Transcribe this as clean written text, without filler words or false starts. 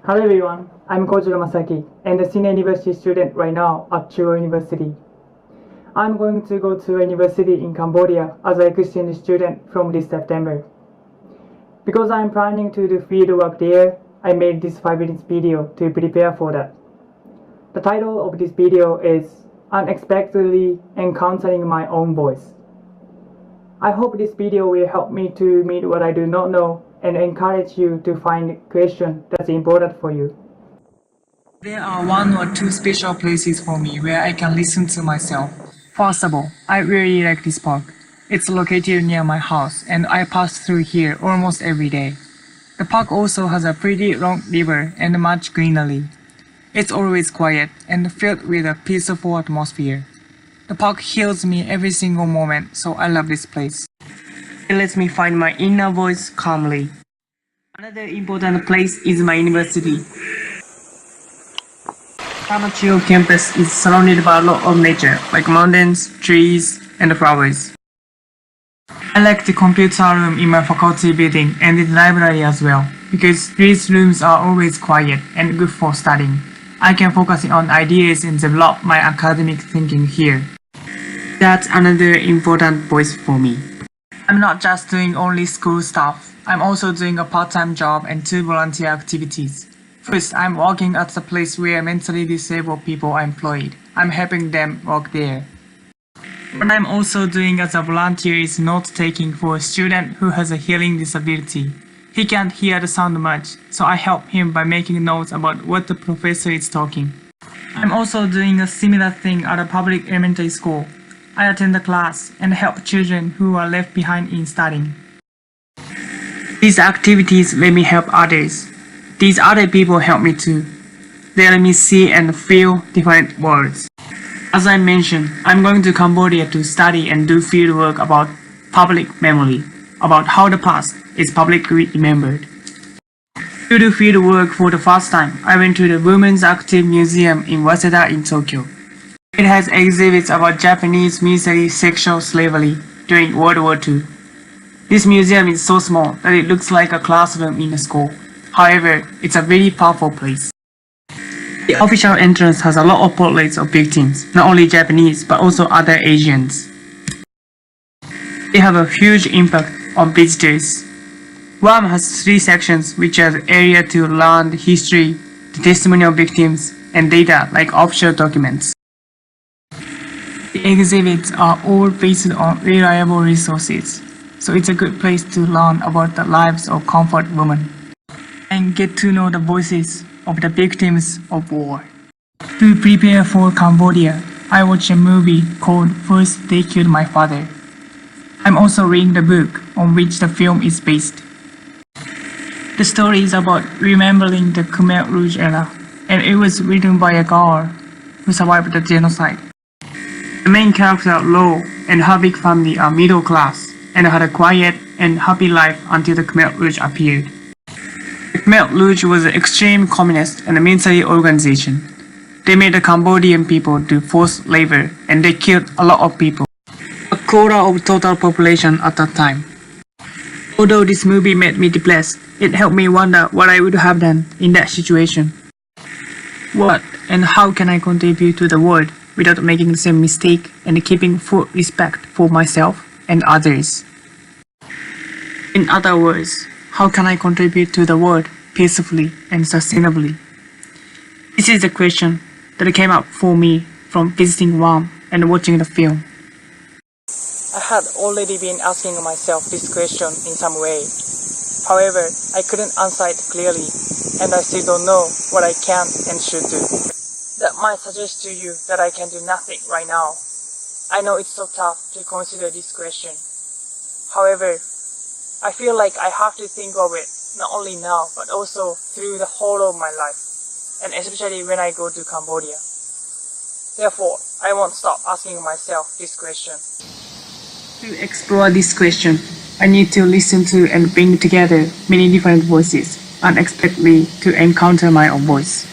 Hello everyone, I'm Kojiro Masaki and a senior university student right now at Chuo University. I'm going to go to a university in Cambodia as an exchange student from this September. Because I'm planning to do field work there, I made this 5 minutes video to prepare for that. The title of this video is Unexpectedly Encountering My Own Voice. I hope this video will help me to meet what I do not know and encourage you to find a question that's important for you. There are one or two special places for me where I can listen to myself. First of all, I really like this park. It's located near my house and I pass through here almost every day. The park also has a pretty long river and much greenery. It's always quiet and filled with a peaceful atmosphere. The park heals me every single moment, so I love this place. It lets me find my inner voice calmly. Another important place is my university. Chuo campus is surrounded by a lot of nature, like mountains, trees, and flowers. I like the computer room in my faculty building and the library as well, because these rooms are always quiet and good for studying. I can focus on ideas and develop my academic thinking here. That's another important voice for me. I'm not just doing only school stuff. I'm also doing a part-time job and 2 volunteer activities. First, I'm working at the place where mentally disabled people are employed. I'm helping them work there. What I'm also doing as a volunteer is note-taking for a student who has a hearing disability. He can't hear the sound much, so I help him by making notes about what the professor is talking. I'm also doing a similar thing at a public elementary school. I attend the class and help children who are left behind in studying. These activities let me help others. These other people help me too. They let me see and feel different worlds. As I mentioned, I'm going to Cambodia to study and do field work about public memory, about how the past is publicly remembered. To do field work for the first time, I went to the Women's Active Museum in Waseda in Tokyo. It has exhibits about Japanese military sexual slavery during World War II. This museum is so small that it looks like a classroom in a school. However, it's a very powerful place. The official entrance has a lot of portraits of victims, not only Japanese but also other Asians. They have a huge impact on visitors. One has 3 sections which are the area to learn the history, the testimony of victims, and data like offshore documents. The exhibits are all based on reliable resources, so it's a good place to learn about the lives of comfort women and get to know the voices of the victims of war. To prepare for Cambodia, I watched a movie called First They Killed My Father. I'm also reading the book on which the film is based. The story is about remembering the Khmer Rouge era, and it was written by a girl who survived the genocide. The main character, Lo, and her big family are middle class and had a quiet and happy life until the Khmer Rouge appeared. The Khmer Rouge was an extreme communist and a military organization. They made the Cambodian people do forced labor and they killed a lot of people, a quarter of total population at that time. Although this movie made me depressed, it helped me wonder what I would have done in that situation. What and how can I contribute to the world without making the same mistake and keeping full respect for myself and others? In other words, how can I contribute to the world peacefully and sustainably? This is the question that came up for me from visiting Guam and watching the film. I had already been asking myself this question in some way. However, I couldn't answer it clearly, and I still don't know what I can and should do. That might suggest to you that I can do nothing right now. I know it's so tough to consider this question. However, I feel like I have to think of it not only now but also through the whole of my life, and especially when I go to Cambodia. Therefore, I won't stop asking myself this question. To explore this question, I need to listen to and bring together many different voices unexpectedly to encounter my own voice.